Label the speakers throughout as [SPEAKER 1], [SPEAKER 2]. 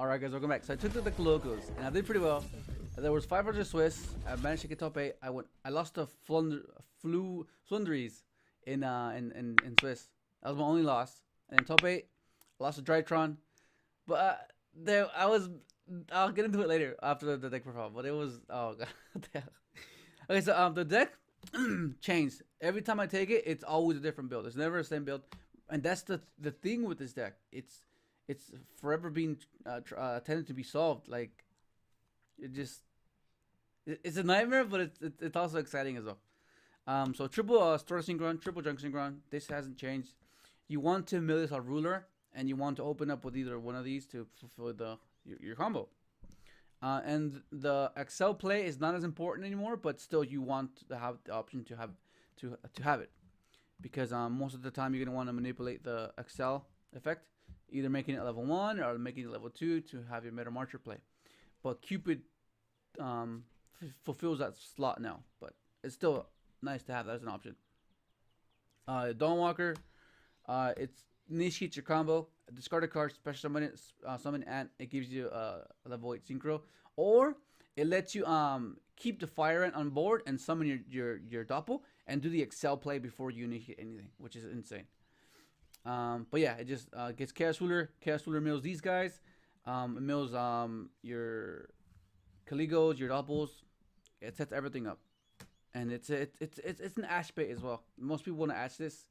[SPEAKER 1] Alright guys, welcome back. So I took the deck locals and I did pretty well. There was 500 Swiss. I managed to get top 8. I lost the Flunderies in Swiss. That was my only loss. And in top 8, I lost to Drytron. But I'll get into it later after the deck profile. But it was, oh god. Okay, so the deck changed. Every time I take it, it's always a different build. It's never the same build. And that's the thing with this deck. It's forever being tended to be solved. Like it's a nightmare, but it's also exciting as well. So triple Stardust Synchron, triple Junk Synchron. This hasn't changed. You want to mill this on ruler, and you want to open up with either one of these to fulfill your combo. And the Excel play is not as important anymore, but still you want to have the option to have it, because most of the time you're gonna want to manipulate the Excel effect, either making it level 1 or making it level 2 to have your Meta Marcher play. But Cupid fulfills that slot now, but it's still nice to have that as an option. Dawnwalker, it's initiates your combo. Discard a card, special summon it, and it gives you a level 8 synchro, or it lets you keep the fire ant on board and summon your doppel and do the Excel play before you initiate anything, which is insane. But yeah, it just gets Chaos Ruler. Chaos Ruler mills these guys. It mills your Caligos, your doppels. It sets everything up, and it's an ash bait as well. Most people want to ash this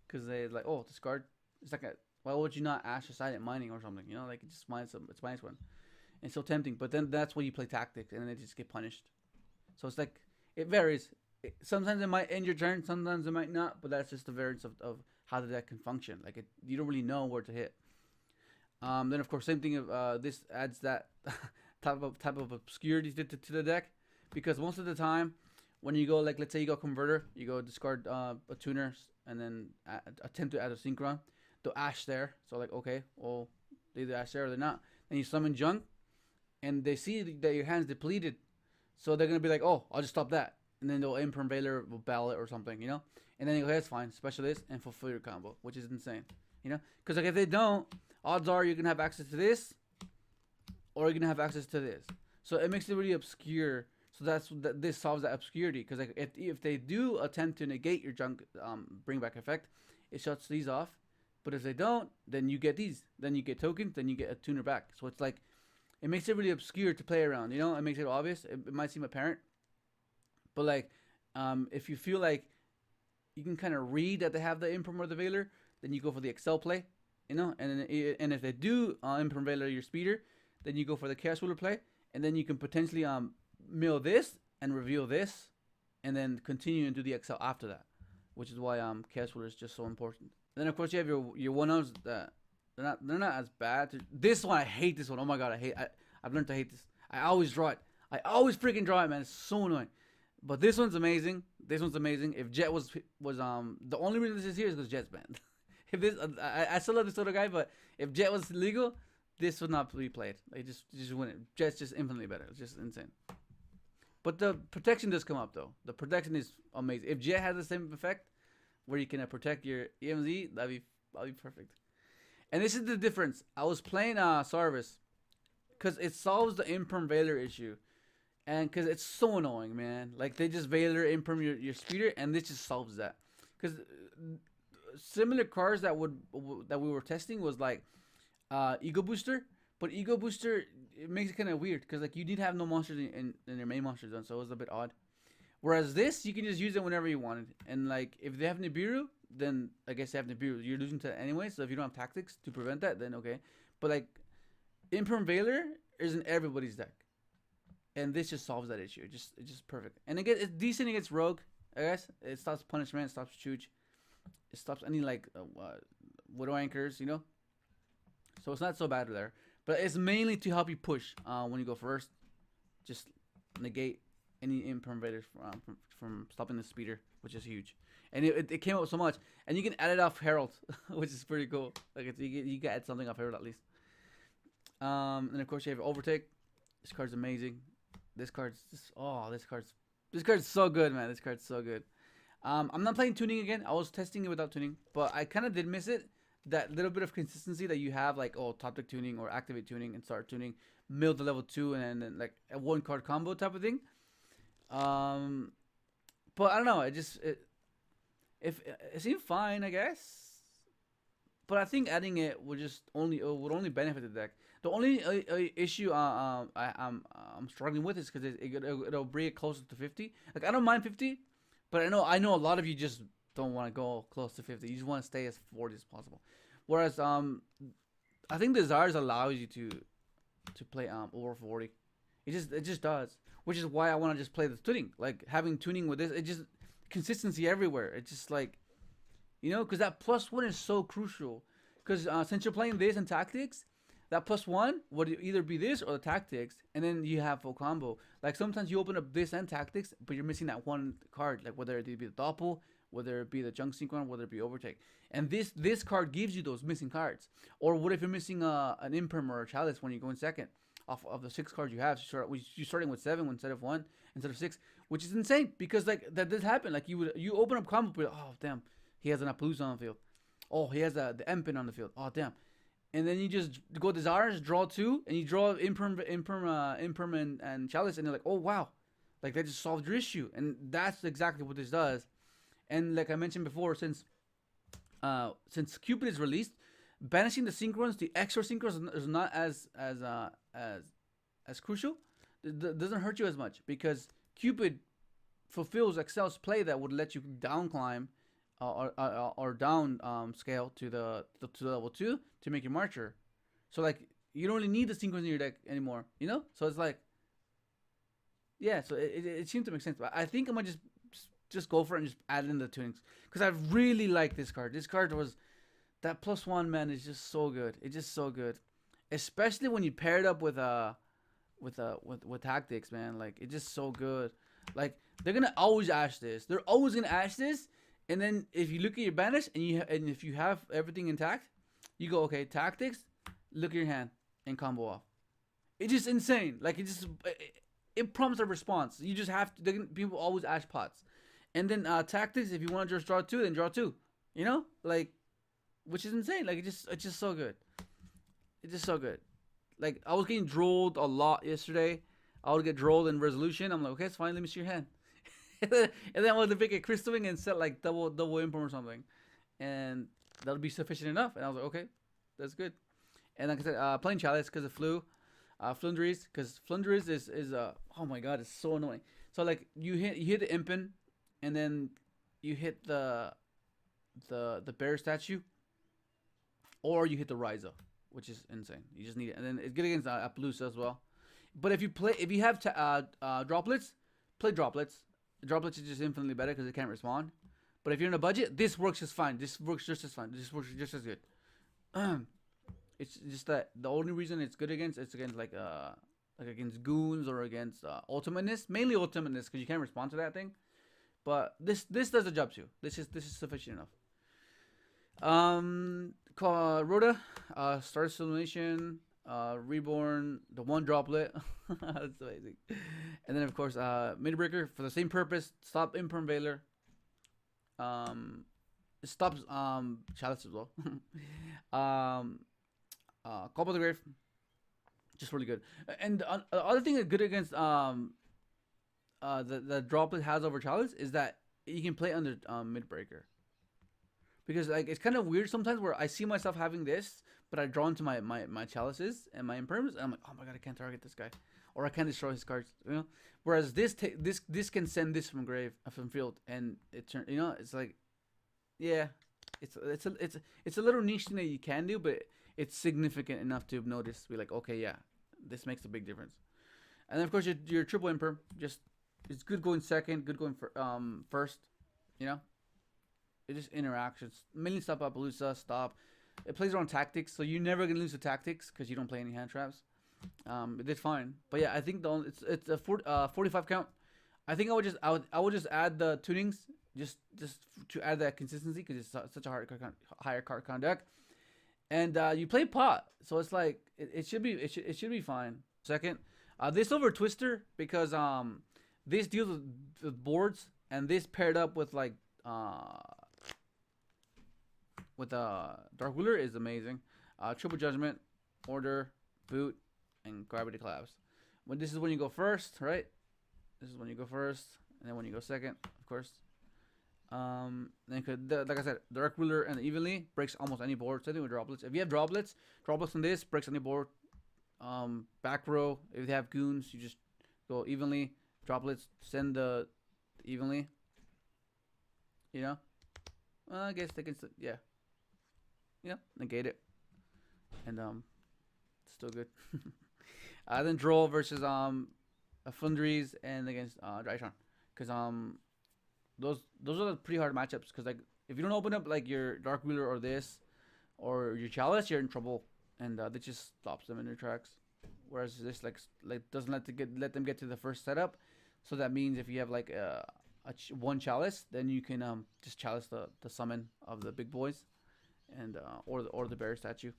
[SPEAKER 1] because they're like, oh, discard. It's like why would you not ash a silent mining or something? You know, like it's minus 1. It's so tempting, but then that's when you play tactics, and then they just get punished. So it's like it varies. Sometimes it might end your turn, sometimes it might not, but that's just the variance of how the deck can function. Like you don't really know where to hit. Then of course, same thing. This adds that type of obscurity to the deck, because most of the time when you go, like let's say you go converter, you go discard a tuner and then attempt to add a synchron. They'll ash there, so like okay, well they either ash there or they're not. Then you summon junk, and they see that your hand's depleted, so they're gonna be like, oh, I'll just stop that, and then they'll imperm Veiler, will ballot or something, you know. And then you go, hey, it's fine, special this and fulfill your combo, which is insane, you know. Because like if they don't, odds are you're gonna have access to this, or you're gonna have access to this. So it makes it really obscure. So this solves that obscurity. Because like if they do attempt to negate your junk bring back effect, it shuts these off. But if they don't, then you get these. Then you get tokens. Then you get a tuner back. So it's like, it makes it really obscure to play around. You know, it makes it obvious. It might seem apparent, but like, if you feel like you can kind of read that they have the imperm or the Veiler, then you go for the Excel play. You know, and if they do imperm Veiler your speeder, then you go for the Chaos Ruler play, and then you can potentially mill this and reveal this, and then continue and do the Excel after that, which is why Chaos Ruler is just so important. And then of course you have your one-ups that they're not as bad. This one, I hate this one. Oh my god, I've learned to hate this. I always draw it. I always freaking draw it, man. It's so annoying. But this one's amazing. This one's amazing. If Jet was the only reason this is here is because Jet's banned. If this, I still love this little guy, but if Jet was legal, this would not be played. Like just win it. Jet's just infinitely better. It's just insane. But the protection does come up though. The protection is amazing. If Jet has the same effect, where you can protect your EMZ, that'd be perfect. And this is the difference. I was playing Sarvis, because it solves the imperm Veiler issue, and because it's so annoying, man. Like they just Veiler imperm your speeder, and this just solves that. Because similar cards that we were testing was like Ego Booster, but Ego Booster, it makes it kind of weird because like you need to have no monsters in your main monster zone, so it was a bit odd. Whereas this, you can just use it whenever you wanted. And like, if they have Nibiru, then I guess they have Nibiru. You're losing to that anyway, so if you don't have tactics to prevent that, then okay. But like, Imperm Veiler is in everybody's deck. And this just solves that issue. It's just perfect. And again, it's decent against Rogue, I guess. It stops punishment, it stops Chooch. It stops any like, Widow Anchors, you know? So it's not so bad there. But it's mainly to help you push when you go first. Just negate any imperm Veilers from stopping the speeder, which is huge. And it came up so much, and you can add it off Herald, which is pretty cool. Like you can add something off Herald at least. And of course you have Overtake. This card's amazing. This card's so good, man. This card's so good. I'm not playing tuning again. I was testing it without tuning, but I kind of did miss it. that little bit of consistency that you have, like, oh, top deck tuning or activate tuning and start tuning, mill the level 2, and then like a 1 card combo type of thing. But I don't know. It seemed fine, I guess. But I think adding it would only benefit the deck. The only issue I'm struggling with is because it'll bring it closer to 50. Like, I don't mind 50, but I know a lot of you just don't want to go close to 50. You just want to stay as 40 as possible. Whereas I think Desires allows you to play over 40. It just does, which is why I want to just play the tuning. Like, having tuning with this, it just consistency everywhere. It's just like, because that +1 is so crucial. Because since you're playing this and tactics, that +1 would either be this or the tactics, and then you have full combo. Like, sometimes you open up this and tactics, but you're missing that one card. Like, whether it be the doppel, whether it be the junk synchron, whether it be overtake. And this card gives you those missing cards. Or what if you're missing an imperm or a chalice when you go in second? Off of the 6 cards you have, you're starting with 7 instead of 1, instead of 6, which is insane, because like that does happen. Like, you open up combo, but oh damn, he has an Appaloosa on the field. Oh, he has the Empin on the field. Oh damn, and then you just go Desires, draw 2, and you draw imperm and chalice, and you're like, oh wow, like that just solved your issue, and that's exactly what this does. And like I mentioned before, since Cupid is released, banishing the synchrons, the extra synchrons, is not as crucial. It doesn't hurt you as much, because Cupid fulfills Excel's play that would let you down climb or down scale to the level 2 to make your marcher. So like, you don't really need the synchrons in your deck anymore, So it's like, yeah. So it seems to make sense. But I think I'm gonna just go for it and just add in the tunings, because I really like this card. This card was that +1, man, is just so good. It's just so good, especially when you pair it up with tactics, man. Like, it's just so good. Like, they're gonna always ash this. They're always gonna ash this. And then if you look at your banish and if you have everything intact, you go, okay, tactics, look at your hand and combo off. It's just insane. Like, it prompts a response. You just have to. People always ash pots. And then tactics, if you want to just draw 2, then draw 2. Like, which is insane. Like, it's just so good. It's just so good. Like, I was getting drolled a lot yesterday. I would get drolled in resolution. I'm like, okay, it's fine. Let me see your hand. And then I wanted to pick a crystal wing and set like double imperm or something, and that'll be sufficient enough. And I was like, okay, that's good. And like I said, playing chalice because of flunderies, because flunderies is oh my god, it's so annoying. So like, you hit the impin, and then you hit the bear statue, or you hit the Ryza, which is insane. You just need it, and then it's good against Appaloosa as well. But if you have droplets, play droplets. Droplets is just infinitely better because it can't respond. But if you're in a budget, this works just fine. This works just as fine. This works just as good. It's just that the only reason it's good against, it's against like against goons or against ultimateness, mainly ultimateness, because you can't respond to that thing. But this does the job too. This is sufficient enough. Rhoda, Stardust Synchron, Reborn, the 1 droplet. That's amazing. And then of course Midbreaker for the same purpose. Stop Imperm Veiler. It stops Chalice as well. Call of the Grave, just really good. And the other thing that's good against the droplet has over Chalice is that you can play under Midbreaker. Because like, it's kind of weird sometimes where I see myself having this, but I draw into my chalices and my imperms, and I'm like, oh my god, I can't target this guy, or I can't destroy his cards, Whereas this can send this from field, and it turn, it's like, yeah, it's a little niche thing that you can do, but it's significant enough to notice. Be like, okay, yeah, this makes a big difference. And then of course your triple imperm, just it's good going second, good going for first, It just interactions. Mainly stop Appaloosa, stop. It plays around tactics, so you're never gonna lose the tactics because you don't play any hand traps. It did fine, but yeah, I think it's a 45 count. I think I would just add the tunings just to add that consistency, because it's such a higher card count deck. And you play pot, so it's like it should be fine. Second, this over Twister, because this deals with boards, and this paired up with like with Dark Ruler is amazing. Triple Judgment, Order, Boot, and Gravity Collapse. When this is when you go first, right? This is when you go first, and then when you go second, of course. Then like I said, Dark Ruler and Evenly breaks almost any board. Same thing with Droplets. If you have Droplets on this breaks any board. Back row, if they have goons, you just go Evenly. Droplets, send the Evenly. You know? Well, I guess they can, yeah. Yeah, negate it. And, still good. Then Droll versus, Flundries and against, Drytron. Because, those are the pretty hard matchups. Because, like, if you don't open up, like, your Dark Ruler or this, or your Chalice, you're in trouble. And, that just stops them in their tracks. Whereas this, like doesn't let them get to the first setup. So that means if you have, like, one Chalice, then you can just Chalice the summon of the big boys, and or the bear statue.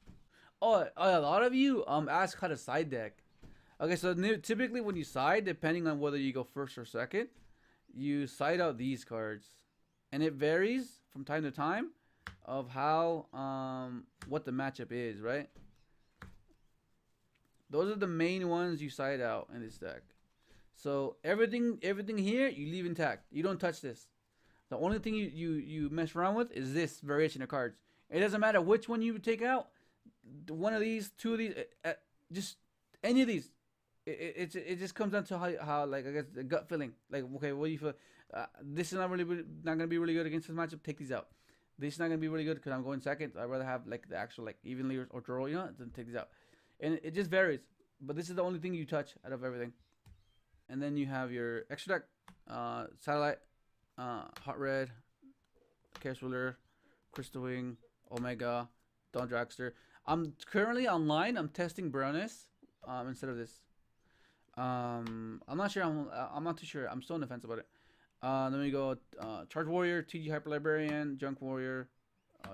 [SPEAKER 1] Oh, a lot of you ask how to side deck. Okay, so typically when you side, depending on whether you go first or second, you side out these cards, and it varies from time to time of how what the matchup is, right? Those are the main ones you side out in this deck. So everything here you leave intact. You don't touch this. The only thing you mess around with is this variation of cards. It doesn't matter which one you take out. One of these, two of these, just any of these. It just comes down to how like I guess the gut feeling. Like, okay, what do you feel? This is not gonna be really good against this matchup. Take these out. This is not gonna be really good because I'm going second. I'd rather have like the actual like Evenly or draw, you know, than take these out. And it just varies. But this is the only thing you touch out of everything. And then you have your extra deck, Satellite, Hot Red, Chaos Ruler, Crystal Wing, Omega, Dawn Dragster. I'm currently online. I'm testing Brownness instead of this. I'm not sure. I'm not too sure. I'm still on the fence about it. Then we go Charge Warrior, TG Hyper Librarian, Junk Warrior,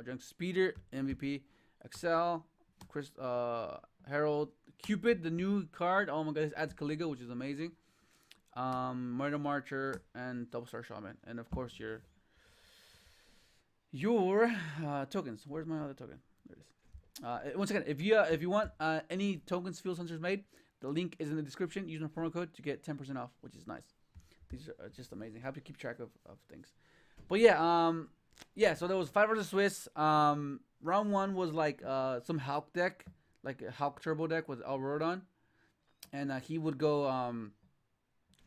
[SPEAKER 1] Junk Speeder, MVP, Excel, Herald, Cupid, the new card. Oh my god, this adds Caligo, which is amazing. Murder Marcher and Double Star Shaman, and of course your tokens. Where's my other token? There it is. Once again, if you want any tokens Field Sensors made, the link is in the description. Use my promo code to get 10% off, which is nice. These are just amazing. Happy to keep track of things. But yeah, so there was 5 versus Swiss. Round 1 was like some Hulk deck, like a Hulk Turbo deck with Alrodon, and he would go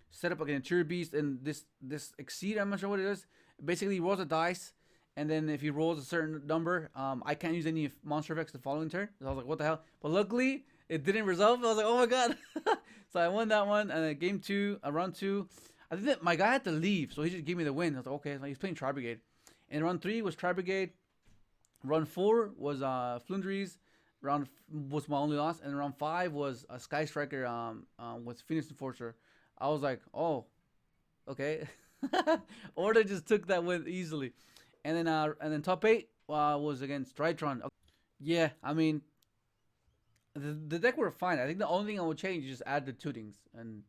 [SPEAKER 1] set up like an Interior Beast and this Exceed. I'm not sure what it is. Basically, he rolls a dice, and then if he rolls a certain number, I can't use any monster effects the following turn. So I was like, what the hell? But luckily, it didn't resolve. I was like, oh my god. So I won that one, and then game 2, round 2. I think that my guy had to leave, so he just gave me the win. I was like, okay, so he's playing Tri Brigade. And round 3 was Tri Brigade. Round 4 was Flundries. Round was my only loss, and round 5 was a Sky Striker with Phoenix Enforcer. I was like, okay. Order just took that win easily. And then top 8 was against Drytron. Yeah, I mean, the deck were fine. I think the only thing I would change is just add the tootings, and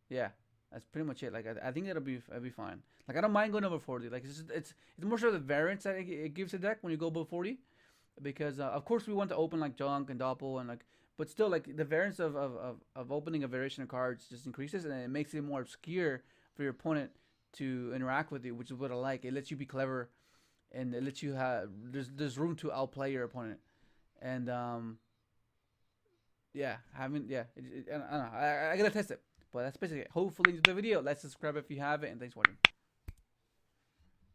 [SPEAKER 1] yeah, that's pretty much it. Like I think it'll be fine. Like I don't mind going over 40. Like it's more so the variance that it gives the deck when you go above 40, because of course we want to open like junk and doppel and like, but still like the variance of opening a variation of cards just increases, and it makes it more obscure for your opponent to interact with you, which is what I like. It lets you be clever, and it lets you have there's room to outplay your opponent, and yeah, I don't know. I gotta test it, but that's basically it. Hopefully you enjoyed the video. Let's subscribe if you haven't, and thanks for watching.